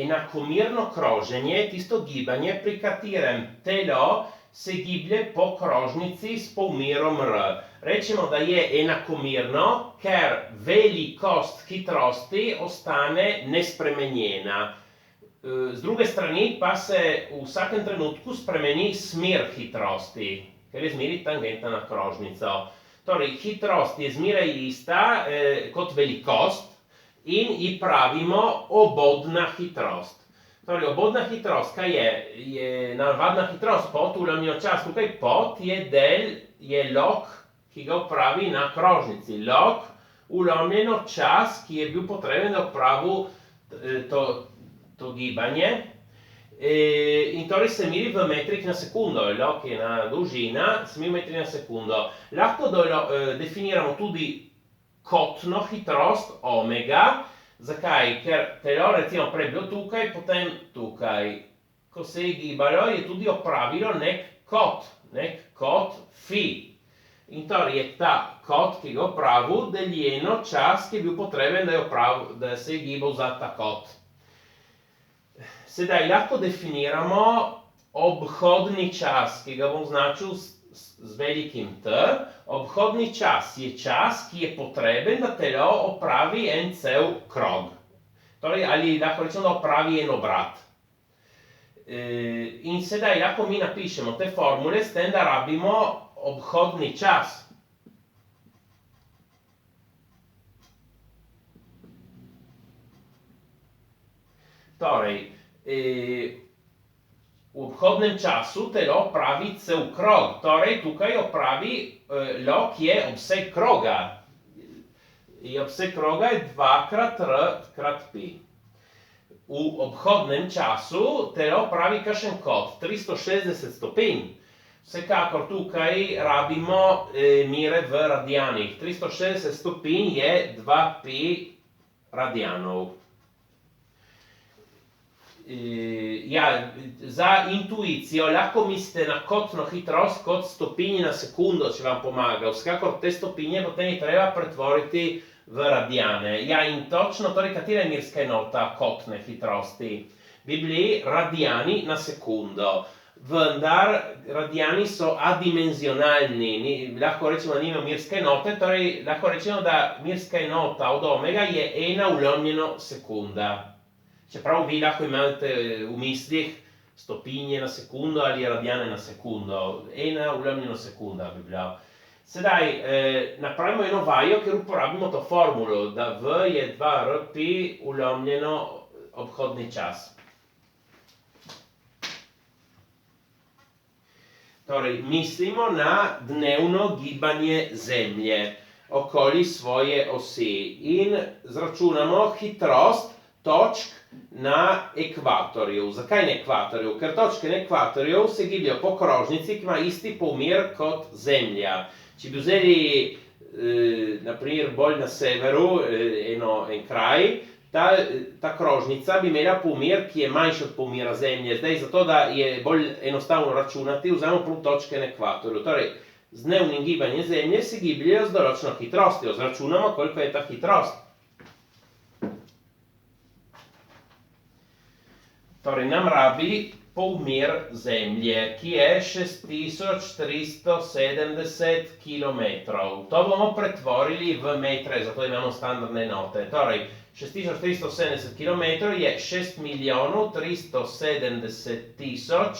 enakomerno kroženje, tisto gibanje, pri katerem telo se giblje po krožnici s polmerom r. Rečemo, da je enakomerno, ker velikost hitrosti ostane nespremenjena. Z druge strani pa se v vsakem trenutku spremeni smer hitrosti, ker je zmeraj tangenta na krožnico. Torej, hitrost je zmeraj ista kot velikost in ji pravimo obodna hitrost. Torej, obodna hitrost, kaj je? Je navadna hitrost, pot ulamljeno čas. Tukaj pot je del, je log, ki ga upravi na krožnici. Log ulamljeno čas, ki je bil potreben, da upravil to gibanje. In torej se meri v metrih na sekundo. Log je ena dolžina, se meri v metrih na sekundo. Lahko definiramo tudi kotno hitrost omega. Zakaj? Ker telo recimo prej bilo tukaj, potem tukaj. Ko se je gibalo, je tudi opravilo nek kot phi. In torej je ta kot, ki ga opravil, deljeno čas, ki je bil potreben, da se je gibal za ta kot. Sedaj lahko definiramo obhodni čas, ki ga bom označil z velikim T. Obhodni čas je čas, ki je potreben, da telo opravi en cel krog. Torej, ali lahko rečemo, da opravi en obrat. In sedaj lahko mi napišemo te formule s tem, da rabimo obhodni čas. Torej, v obhodnem času telo opravi cel krog. Torej, tukaj opravi log je obseg kroga. Obseg kroga je 2 r krat pi. V obhodnem času telo opravi kakšen kot 360 stopinj. Vsekakor tukaj rabimo mere v radianih. 360 stopinj je 2 pi radianov. Za intuicijo lahko mislite na kotno hitrost kot stopinje na sekundo, če vam pomaga. Vsekakor te stopinje potem je treba pretvoriti v radiane. In točno, torej katera je merska enota kotne hitrosti? Bi bili radiani na sekundo. Vendar radiani so adimenzionalni. Lahko rečemo, da nimajo merske enote, torej lahko rečemo, da merska enota od omega je 1 ulomljeno sekunda. Čeprav vi lahko imate v mislih stopinje na sekundo ali radiane na sekundo. 1 ulomljeno sekunda bi bila. Sedaj napravimo eno vajo, ker uporabimo to formulo, da V je 2 r pi ulomljeno obhodni čas. Torej, mislimo na dnevno gibanje Zemlje okoli svoje osi in zračunamo hitrost točk na ekvatorju. Zakaj na ekvatorju? Ker točke na ekvatorju se gibljajo po krožnici, ki ima isti polmer kot Zemlja. Če bi vzeli, na primer, bolj na severu en kraj, ta krožnica bi imela polmer, ki je manjši od polmera Zemlje. Zdaj, zato da je bolj enostavno računati, vzamemo prav točke na ekvatorju. Torej, z dnevnim gibanjem Zemlje se gibljajo z določeno hitrostjo. Zračunamo, koliko je ta hitrost. Torej, nam rabi polmer Zemlje, ki je 6370 km. To bomo pretvorili v metre, zato imamo standardne enote. Torej, 6370 km je 6.370.000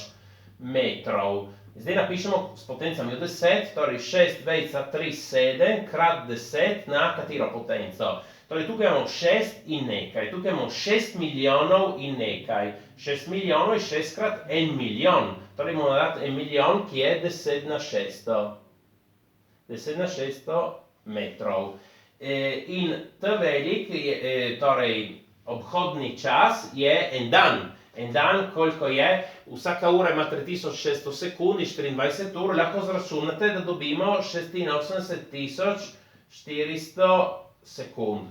metrov. Zdaj napišemo s potencami od 10, torej 6,37 krat 10 na katero potenco. Torej, tukaj imamo 6 in nekaj, tukaj imamo 6 milijonov in nekaj. 6 milijonov je 6 krat 1 milijon. Torej, moramo dati 1 milijon, ki je 10 na 600. 10 na 600 metrov. In ta velik, torej, obhodni čas je en dan. En dan, koliko je? Vsaka ura ima 3600 sekund in 24 ur. Lahko zračunate, da dobimo 86.400 sekund.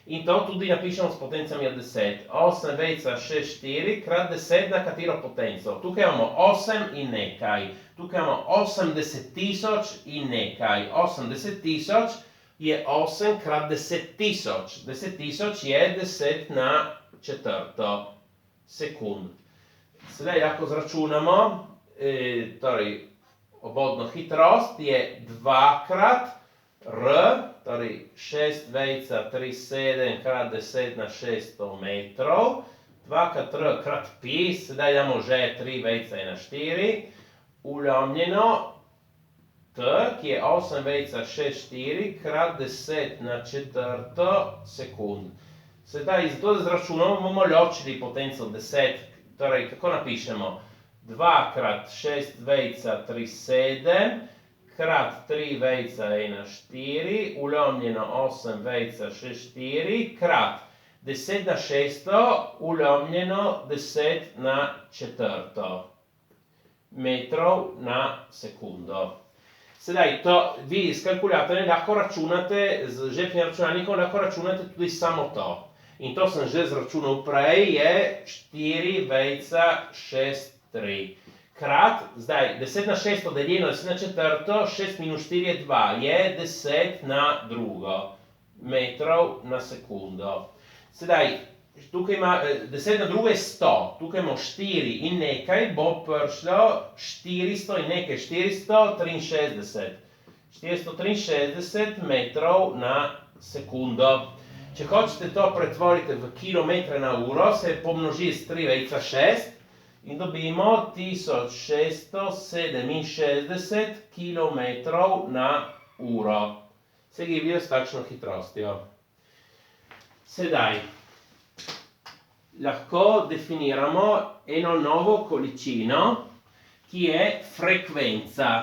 In to tudi napišemo s potencami od 10. 8,64 krat 10 na katero potenco. Tukaj imamo 8 in nekaj. Tukaj imamo 80.000 in nekaj. 80.000 je 8 krat 10.000. 10.000 je 10 na četrto. sekund. Sedaj lahko zračunamo, torej obodno hitrost je 2x r, torej 6,37 krat 10 na 600 metrov, 2x krat pi, sedaj damo že 3,14, ulomljeno t, ki je 8,64 krat 10 na četrto sekund. Sedaj, zato da zračunamo, bomo ločili potenco 10, torej kako napišemo? 2 krat 6,37 krat 3,14 ulomljeno 8,64 krat 10 na 600 ulomljeno 10 na četrto metrov na sekundo. Sedaj, to vi s kalkulatorjem lahko računate, z žepnim računalnikom lahko računate tudi samo to. In to sem že zračunal prej, je 4,63 krat, zdaj 10 na 600 deljeno 10 na četrto, 6 minus 4 je 2, je 10 na drugo metrov na sekundo. Sedaj, tukaj ima 10 na drugo je 100, tukaj imamo 4 in nekaj, bo prišlo 400 in nekaj, 463 metrov na sekundo. Če hočete to pretvoriti v kilometre na uro, se pomnoži s 3,6 in dobimo 1667 km na uro. Se gibljejo s takšno hitrostjo. Sedaj, lahko definiramo eno novo količino, ki je frekvenca.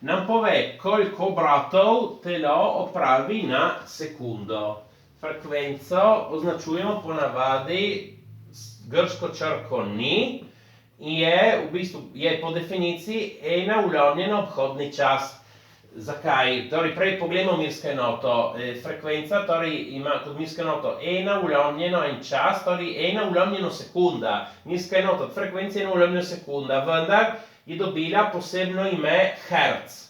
Nam pove, koliko obratov telo opravi na sekundo. Frekvenco označujemo ponavadi s grško črko ni in je v bistvu po definiciji ena ulomljena obhodni čas. Zakaj? Torej, prej pogledamo mirsko enoto. Frekvenca torej ima kot mirsko enoto ena ulomljeno en čas, torej ena ulomljeno sekunda. Mirska enota od frekvence ena ulomljeno sekunda, vendar je dobila posebno ime herc.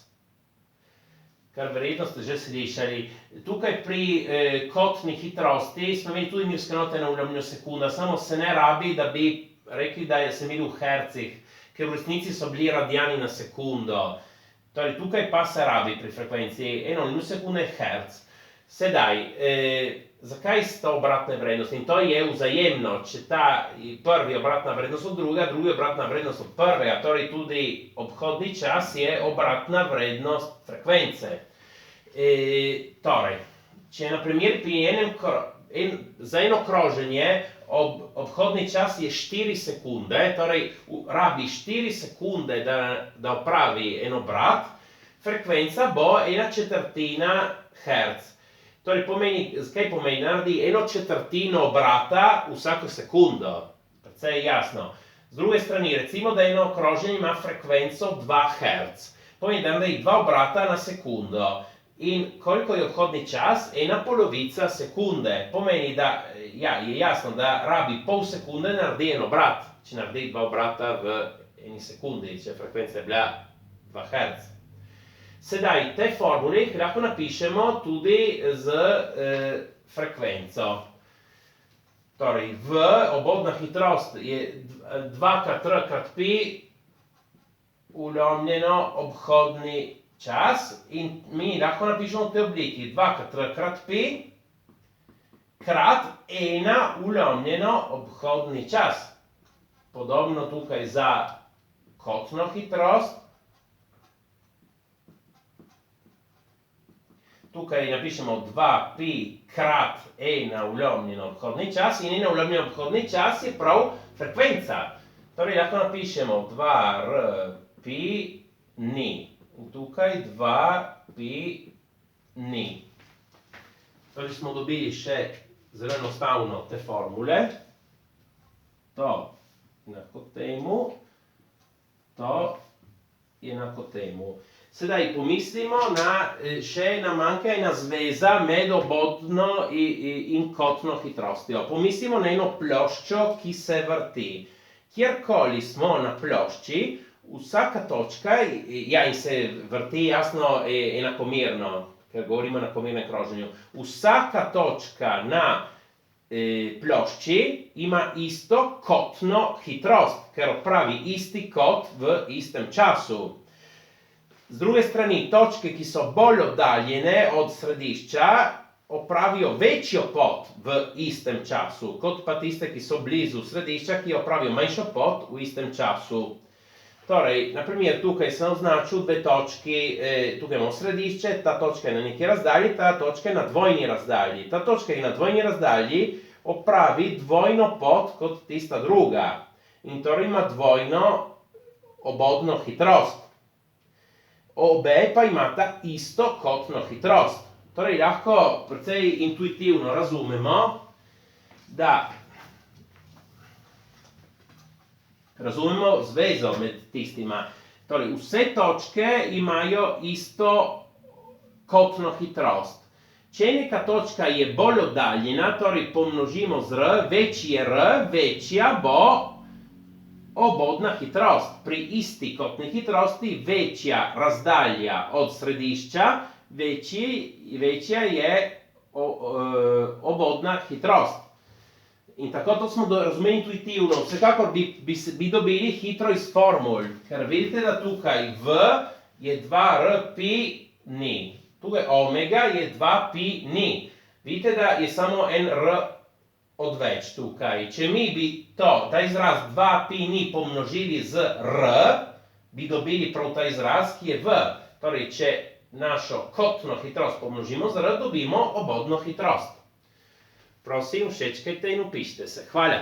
Kar verjetno ste že slišali. Tukaj pri kotni hitrosti smo imeli tudi mirske enote ena ulomljeno sekunda, samo se ne rabi, da bi rekli, da se meri v hercih, ker v resnici so bili radiani na sekundo. Torej, tukaj pa se rabi pri frekvenci eno ulomljeno sekunde herc. Sedaj, zakaj sta obratne vrednosti? In to je vzajemno, če ta prvi obratna vrednost od drugega, drugi obratna vrednost od prvega, torej tudi obhodni čas je obratna vrednost frekvence. Torej, če na primer za eno kroženje obhodni čas je 4 sekunde, torej rabi 4 sekunde, da opravi en obrat, frekvenca bo 1/4 herc. Torej, kaj pomeni? Naredi 1/4 obrata vsako sekundo. Precej je jasno. Z druge strani, recimo, da eno kroženje ima frekvenco 2 Hz. Pomeni, da naredi 2 obrata na sekundo. In koliko je obhodni čas? 1/2 sekunde. Pomeni, da je jasno, da rabi pol sekunde naredi en obrat. Če naredi 2 obrata v eni sekundi, če frekvenca je bila 2 Hz. Sedaj, te formule lahko napišemo tudi z frekvenco. Torej, obodna hitrost je 2x krat pi ulomljeno obhodni čas in mi lahko napišemo v tej obliki 2x krat pi krat 1 ulomljeno obhodni čas. Podobno tukaj za kotno hitrost. Tukaj napišemo 2pi krat 1 ulomljeno obhodni čas in 1 ulomljeno obhodni čas je prav frekvenca. Torej lahko napišemo 2r pi ni. In tukaj 2pi ni. Torej smo dobili še zelo enostavno te formule. To je enako temu. To je enako temu. Sedaj pomislimo na še manjka ena zveza med obodno in kotno hitrostjo. Pomislimo na eno ploščo, ki se vrti. Kjerkoli smo na plošči, vsaka točka, in se vrti jasno enakomerno, ker govorimo o enakomernem kroženju. Vsaka točka na plošči ima isto kotno hitrost, ker opravi isti kot v istem času. Z druge strani, točke, ki so bolj oddaljene od središča, opravijo večjo pot v istem času, kot pa tiste, ki so blizu središča, ki opravijo manjšo pot v istem času. Torej, naprimer, tukaj sem označil dve točki, tukaj imamo središče, ta točka je na neki razdalji, ta točka je na dvojni razdalji. Ta točka je na dvojni razdalji, opravi dvojno pot kot tista druga. In torej ima dvojno obodno hitrost. Obe pa imata isto kotno hitrost. Torej, lahko precej intuitivno razumemo, da razumemo zvezo med tistima. Torej, vse točke imajo isto kotno hitrost. Če neka točka je bolj oddaljena, torej pomnožimo z r, večji je r, večja bo obodna hitrost. Pri isti kotni hitrosti večja razdalja od središča, večja je obodna hitrost. In tako to smo razumeli intuitivno. Vsekakor bi dobili hitro iz formul, ker vidite, da tukaj v je 2r pi ni. Tukaj omega je 2 pi ni. Vidite, da je samo en r odveč tukaj. Če mi bi ta izraz 2 pi ni pomnožili z r, bi dobili prav ta izraz, ki je v. Torej, če našo kotno hitrost pomnožimo z r, dobimo obodno hitrost. Prosim, všečkajte in vpišite se. Hvala.